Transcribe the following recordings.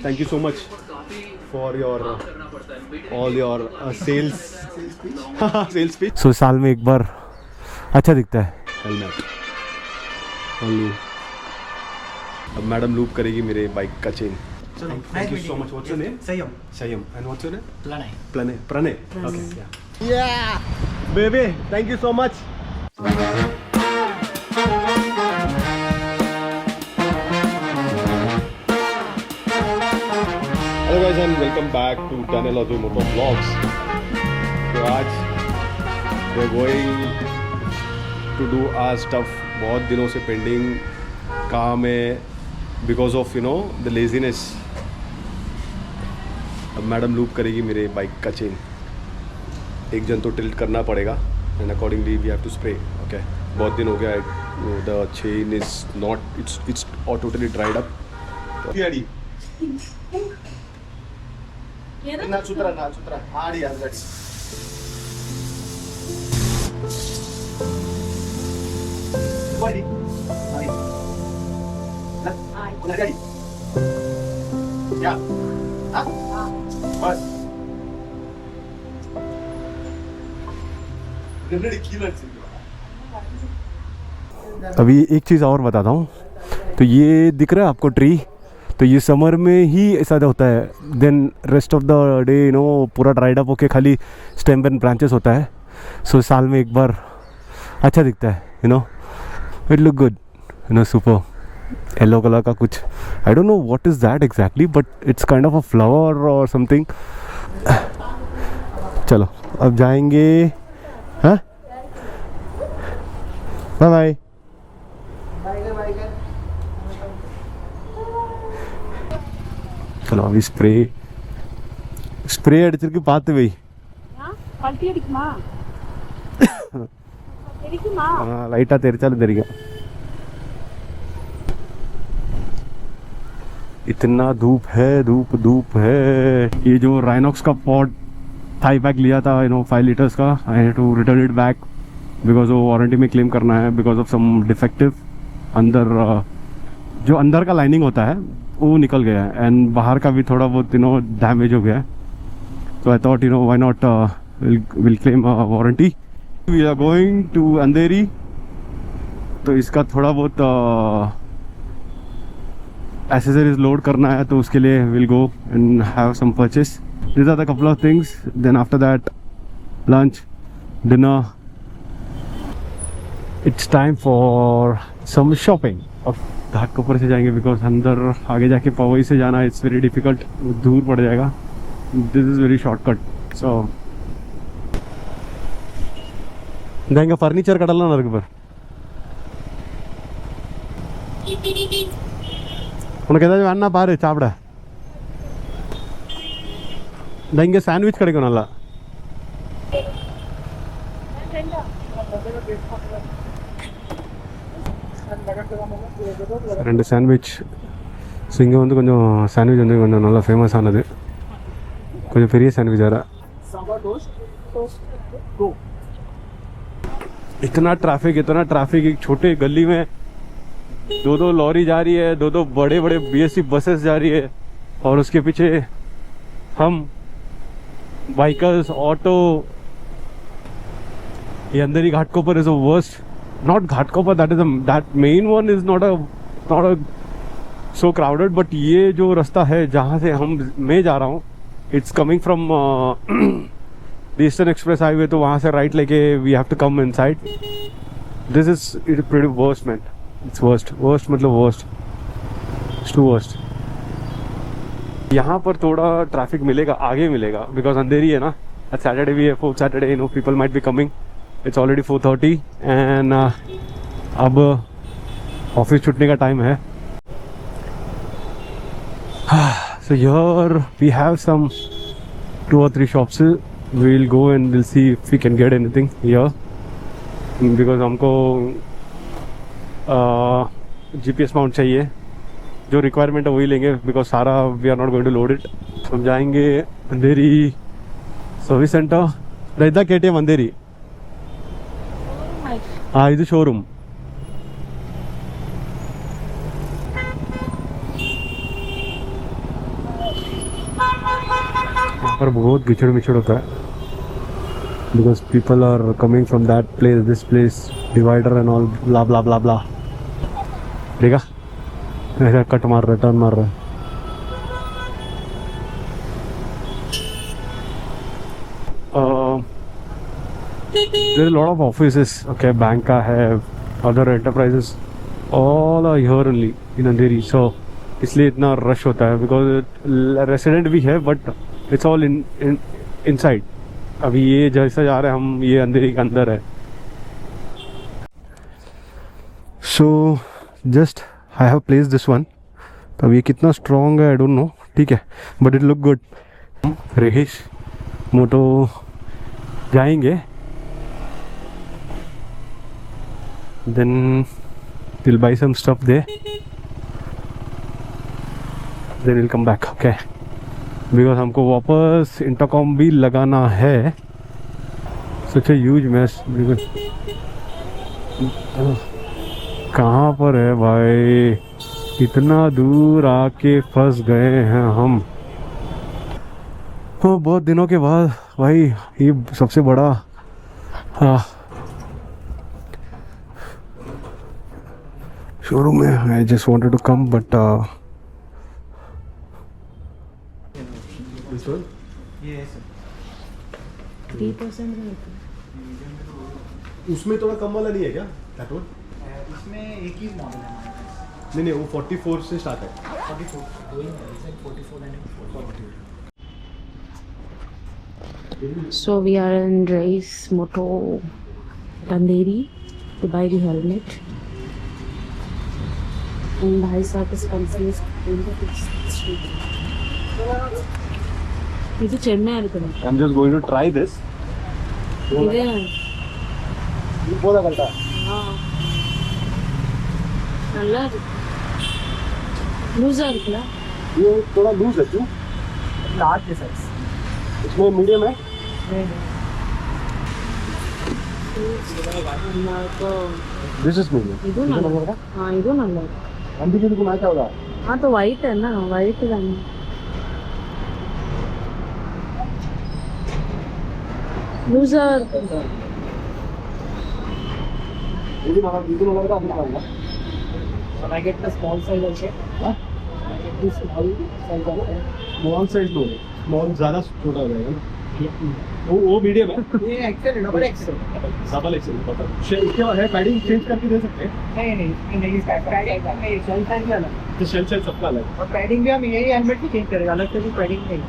Thank you so much for your all your sales sales pitch. So साल में एक बार अच्छा दिखता है हेलमेट ओनली. अब मैडम लूप करेगी मेरे बाइक का chain. Thank you so much. What's your name? Sayam. Sayam. And what's your name? Planay. Pranay. Okay. Yeah. Baby, thank you so much. Hello guys and welcome back to Tanelogy Motor Vlogs. So आज we are going to do our stuff. बहुत दिनों से pending काम है because of you know the laziness. अब madam loop करेगी मेरे bike का चेन. एक जन तो टिल्ट करना पड़ेगा and accordingly we have to spray. Okay, बहुत दिन हो गया. The chain is not it's totally dried up. Ready ना सुतरा आड़ी आज लेट्स बॉडी आई रेडी या बस अभी एक चीज़ और बताता हूँ. तो ये दिख रहा है आपको ट्री, तो ये समर में ही ऐसा होता है. Then rest of the day you know पूरा ड्राइड अप होके खाली स्टेम एंड ब्रांचेस होता है. सो साल में एक बार अच्छा दिखता है. You know it look good. You know super yellow colour का कुछ, I don't know what is that exactly, but it's kind of a flower और समथिंग. चलो अब जाएंगे. हाँ बाय बाय. चलो अभी स्प्रे अടിച്ചിട്ട് പാത്ത് പോയി. ലൈറ്റാ തെറിച്ചാലും തെറിക്കാം. इतना धूप है. ये जो राइनॉक्स का पॉट थाई पैक लिया था 5 लीटर्स का, I had to return it back because वो वारंटी में क्लेम करना है बिकॉज ऑफ सम डिफेक्टिव. अंदर जो अंदर का लाइनिंग होता है वो निकल गया है एंड बाहर का भी थोड़ा बहुत डैमेज हो गया है. तो I thought why not will claim warranty. We are going to Andheri, तो इसका थोड़ा बहुत एसेसरीज लोड करना है, तो उसके लिए will go and have some purchase. These are the couple of things. Then after that, lunch, dinner. It's time for some shopping. अब घाटकोपर से जाएंगे बिकॉज अंदर आगे जाके पवई से जाना इट्स वेरी डिफिकल्ट, दूर पड़ जाएगा. This is very shortcut. So जाएंगे फर्नीचर कटल ना पर उनके अण्णा पारे चापड़ा இங்கே சாண்ட்விச் கிடைக்கும் நல்லா. ரெண்டு சாண்ட்விச். ஸோ இங்கே கொஞ்சம் சாண்ட்விச் கொஞ்சம் நல்லா ஃபேமஸ் ஆனது, கொஞ்சம் பெரிய சாண்ட்விச் வேறு. इतना ट्रैफिक एक छोटे गली में दो लॉरी जा रही है, दो बड़े BSC बसेस जा रही है और उसके पीछे हम बाइकर्स ऑटो. ये अंदर ही Ghatkopar is a worst. Not Ghatkopar, that main one is not a so crowded, but ये जो रास्ता है जहाँ से मैं जा रहा हूँ, it's coming from the Eastern Express Highway. तो वहाँ से राइट लेके we have to come inside. This is pretty worst man. It's worst मतलब वर्स्ट. It's too worst. यहाँ पर थोड़ा ट्रैफिक मिलेगा, आगे मिलेगा बिकॉज अंधेरी है ना. आज सैटरडे भी है, 4th Saturday. People might be coming. It's already 4:30 and अब ऑफिस छूटने का टाइम है. So here we have some 2 or 3 shops. We will go and will see if we can get anything here because हमको GPS mount चाहिए. जो requirement है वही लेंगे बिकॉज सारा we are not going to load it. हम जाएंगे Andheri service centre. रैदा KTM अंधेरी. हाँ ಇದು ಶೋರೂಮ್. पर बहुत कीचड़ मिचड़ होता है because people are coming from that place this place divider and all blah blah blah blah. देखा ऐसा कट मार रहा है, टर्न मार रहा है। There is a lot of offices, okay, bank का है, other enterprises, all are here only in Andheri, so इसलिए इतना रश होता है because रेसिडेंट भी है बट इट्स ऑल इनसाइड। अभी ये जैसा जा रहे हैं हम, ये अंधेरी के अंदर है। So just I have place this one. अब ये कितना स्ट्रॉन्ग है आई डोंट नो, ठीक है, बट इट लुक गुड। रेहिश मोटो जाएंगे, then we'll buy some stuff there, then we'll come back, okay, because हमको वापस इंटरकॉम भी लगाना है। such a huge mess, because कहाँ पर है भाई, इतना दूर आके फंस गए हैं हम। बहुत दिनों के बाद भाई ये सबसे बड़ा शोरूम है। I just wanted to come but this one 3% उसमें थोड़ा कम वाला नहीं है क्या दैट वन? इसमें एक ही मॉडल है हमारे पास। नहीं वो 44 से स्टार्ट है। 44 दो ही है, 44 and 44। So we are in Race Moto Andheri to buy the helmet. And भाई साहब इस confused in the street. ಇದು ಚೆನ್ನೈ ಇರುತ್ತೆ. I'm just going to try this. ಇದೆ. ಬೋದಾಗಲ್ತಾ? ಹಾಂ. நல்லா இருக்கு. लूज़ा இருக்குல்ல? ये थोड़ा लूज है क्यों? Large size. इसमें मीडियम है? This is medium. ಇದು நல்லா ಹಾಂ ಇದು நல்லா இருக்கு. अंधी के को मैच होगा। हाँ तो वाइट है ना, वाइट रंग loser. When I get the small size also, I get the small size also. Small size low, small ज़्यादा छोटा हो जाएगा ना। वो मीडियम है। ये एक्सेल है, डबल एक्सेल। डबल एक्सेल पता क्या है, पैडिंग चेंज करके दे सकते हैं? नहीं इसका पैडिंग नहीं, शेल साइज भी अलग। तो शेल साइज सबका अलग। और पैडिंग भी हम यही हेलमेट भी चेंज करेगा, अलग से भी पैडिंग नहीं।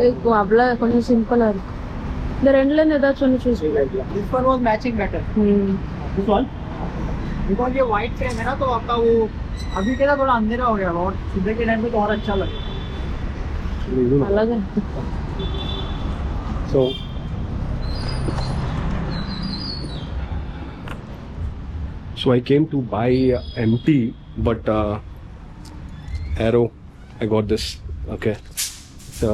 एक वाबला కొంచెం సింపుల్ అది ద రెండులోనే ఏదాచుని చూసుకోవాలి। This one was matching better. This one because ये वाइट फ्रेम है ना, तो आपका वो अभी के ना थोड़ा अंधेरा हो गया और सुबह के टाइम पे तो और अच्छा लगेगा। अलग है। So I came to buy MT, but Aero, I got this. Okay, so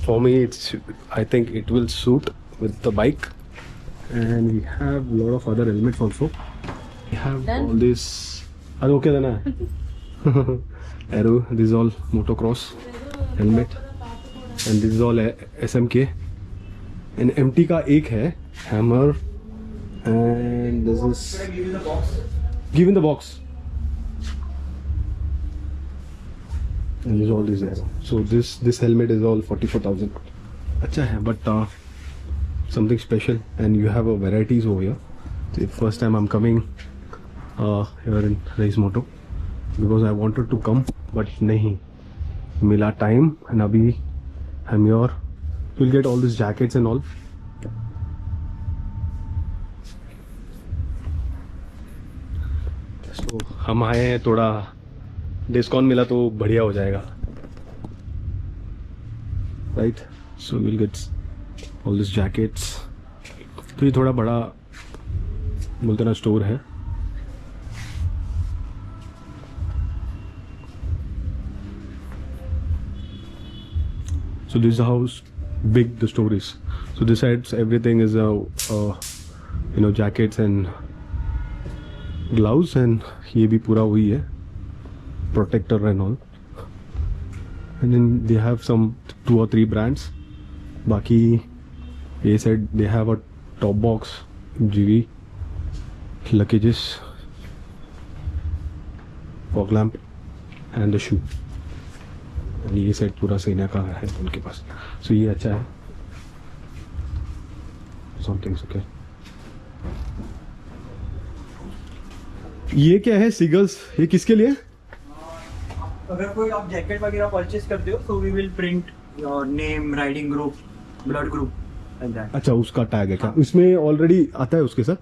for me, I think it will suit with the bike, and we have a lot of other helmets also. We have Then? all this. Are okay then? Aero. This is all motocross helmet, and this is all SMK. And MT का एक है Hammer. And this is given the box. And use all these there. So this helmet is all 44,000. अच्छा है, but something special, and you have a varieties over here. The first time I'm coming here in Race Moto because I wanted to come, but नहीं मिला time, and अभी I'm here. You'll get all these jackets and all. तो हम आए हैं, थोड़ा discount मिला तो बढ़िया हो जाएगा, right? So will get all this jackets. तो ये थोड़ा बड़ा बोलते ना स्टोर है। So this is how big the store is. So this side everything is jackets and gloves, and ये भी पूरा वही है, protector and all. and then they have some 2 or 3 brands. Baki they said they have a top box, GV, luggages, fog lamp and the shoe. And ये set पूरा सेना का है उनके पास, so ये अच्छा है. Something's okay. ये क्या है सिगल्स, ये किसके लिए? अगर कोई आप जैकेट वगैरह परचेज करते हो तो we will print your name, riding group, blood group like that. अच्छा उसका टैग है क्या? इसमें ऑलरेडी आता है उसके साथ?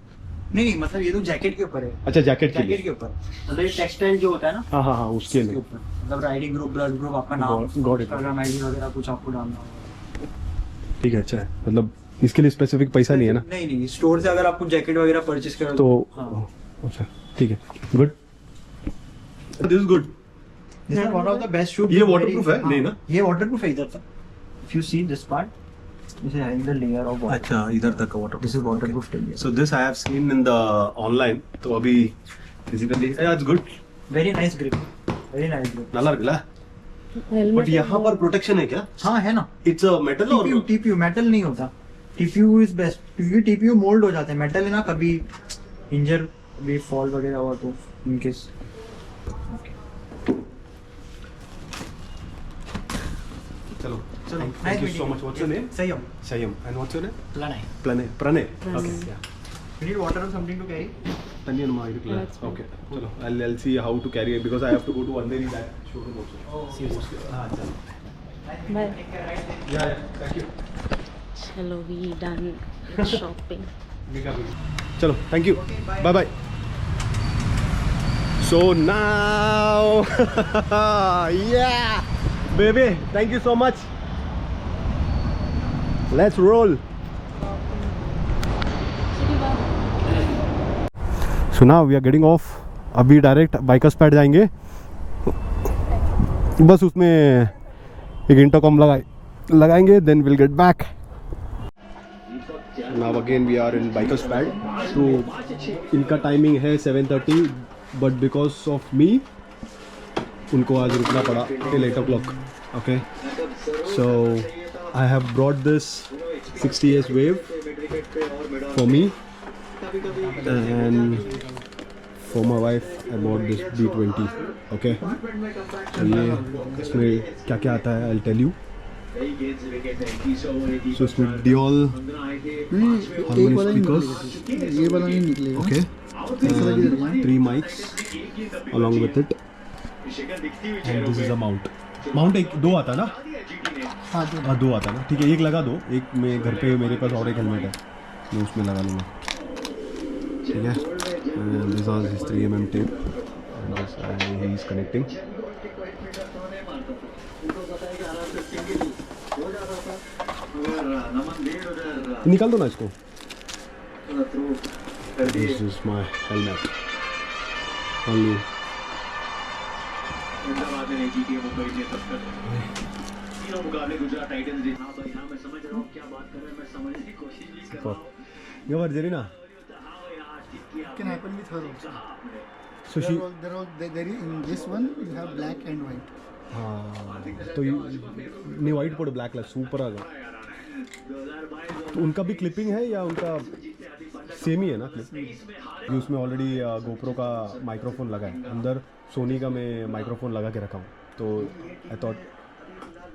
नहीं मतलब ये तो जैकेट के ऊपर है. अच्छा जैकेट के लिए. जैकेट के ऊपर मतलब ये टेक्सटाइल जो होता है ना, हाँ हाँ हाँ उसके लिए. ऊपर मतलब राइडिंग ग्रुप, ब्लड ग्रुप, आपका नाम, Got it. इंस्टाग्राम आईडी वगैरह कुछ आपको डालना होगा. ठीक है, अच्छा है. मतलब इसके लिए स्पेसिफिक पैसा नहीं है ना? नहीं नहीं, स्टोर से अगर आपको जैकेट वगैरह परचेज करो तो हाँ. अच्छा ठीक है, good. This is good. This is one of the best shoes. ये waterproof है? नहीं ना? ये वाटरप्रूफ है इधर तक. If you see this part, this is having the layer of water. अच्छा इधर तक का water. This is waterproof layer. So this I have seen in the online, तो अभी physically it's good. Very nice grip, very nice grip. நல்லா இருக்குல்ல? But यहाँ पर प्रोटेक्शन है क्या? हाँ है ना. इट्स अ मेटल और टीपीयू मेटल नहीं होता. टीपीयू इज बेस्ट क्योंकि टीपीयू मोल्ड हो जाते हैं. मेटल है ना, कभी इंजर भी फॉल वगैरह हुआ तो इन केस. चलो चलो. Thank you so much. What's your name? सही हो. Sayam. And what's your name? Plan है. Pranay. Okay. Yeah. You need water or something to carry? Tanyan Mahir. That's fine. Okay. चलो. I'll see how to carry it because I have to go to Andheri that showroom also. Oh, seriously. हाँ चलो. Bye. Yeah. Thank you. Hello, we done with shopping. चलो. Thank you. Bye bye. So now, yeah, baby. Thank you so much. Let's roll. So now we are getting off. अभी direct bikers pad जाएंगे. बस उसमें एक intercom लगाएंगे. Then we'll get back. Now again we are in bikers pad. So इनका timing है 7:30, but because of me उनको आज रुकना पड़ा till 8 o'clock. Okay. So I have brought this 60s wave for me, and for my wife I bought this B20. Okay. So ये इसमें क्या क्या आता है I'll tell you. So इसमें Diol harmonic speakers. ये वाला नहीं निकलेगा. Okay. 3 mics along with it. And this is a mount. Mount एक 2 आता ना? हाँ 2 आता ना. ठीक है, एक लगा दो. एक मैं घर पे मेरे पास और एक हेलमेट है, मैं उसमें लगा लूँगा. ठीक है. And this is his 3mm tape. And this he is connecting. निकाल दो ना इसको. This is my helmet. Only. Gavar Jerina. Can happen with her also. So she. There is in this one you have black and white. हाँ तो नहीं white पड़ो black ला super आ गया. तो उनका भी क्लिपिंग है या उनका सेम ही है ना क्लिप? ये उसमें ऑलरेडी गोप्रो का माइक्रोफोन लगा है अंदर. सोनी का मैं माइक्रोफोन लगा के रखा हूँ, तो आई थॉट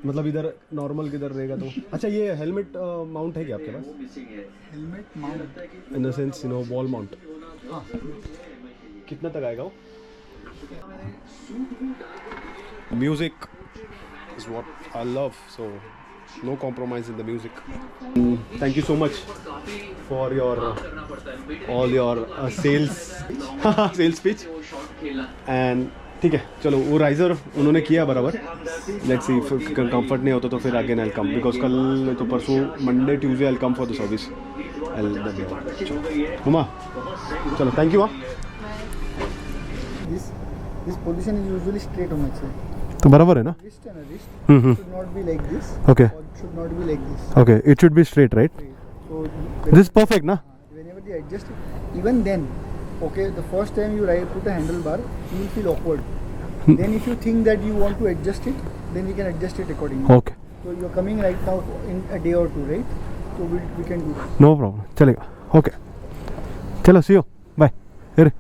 मतलब इधर नॉर्मल किधर रहेगा तो. अच्छा ये हेलमेट माउंट है क्या आपके पास? Helmet mount. In the sense you know wall mount. हाँ. कितना तक आएगा वो? Music is what I love, so no compromise in the music. Thank you so much for your all your sales pitch. And ठीक है चलो, वो riser उन्होंने किया बराबर. लेट्स सी कंफर्ट नहीं होता तो फिर again I will come, because कल तो परसों Monday Tuesday I will come for the service. मम्मा चलो thank you. This position is usually straight होना चाहिए. तो बराबर है ना? Wrist and a wrist Mm-hmm. should not be like this. Okay. Or it should not be like this. Okay, it should be straight, right? So This is perfect, na? whenever they adjust it, even then, okay, the first time you put a handlebar, you will feel awkward. Then if you think that you want to adjust it, then we can adjust it accordingly. Okay. So you're coming right now in a day or two, right? So we can do that. No problem. चलेगा. Okay. चलो, see you. Bye. Here.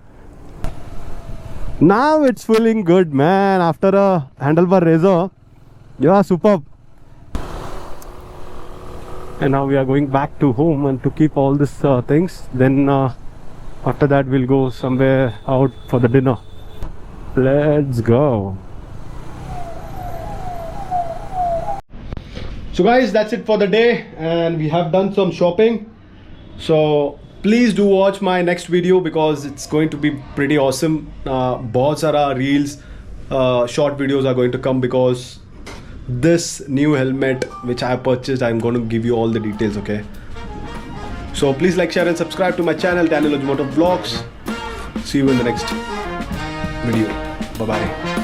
Now it's feeling good, man. After a handlebar razor, you are superb. And now we are going back to home and to keep all these things. Then after that we'll go somewhere out for the dinner. Let's go. So guys, that's it for the day, and we have done some shopping. So please do watch my next video because it's going to be pretty awesome. बहुत सारा reels, short videos are going to come because this new helmet which I purchased, I'm going to give you all the details, okay? So please like, share and subscribe to my channel, Daniel Ajimoto Vlogs. See you in the next video. Bye bye.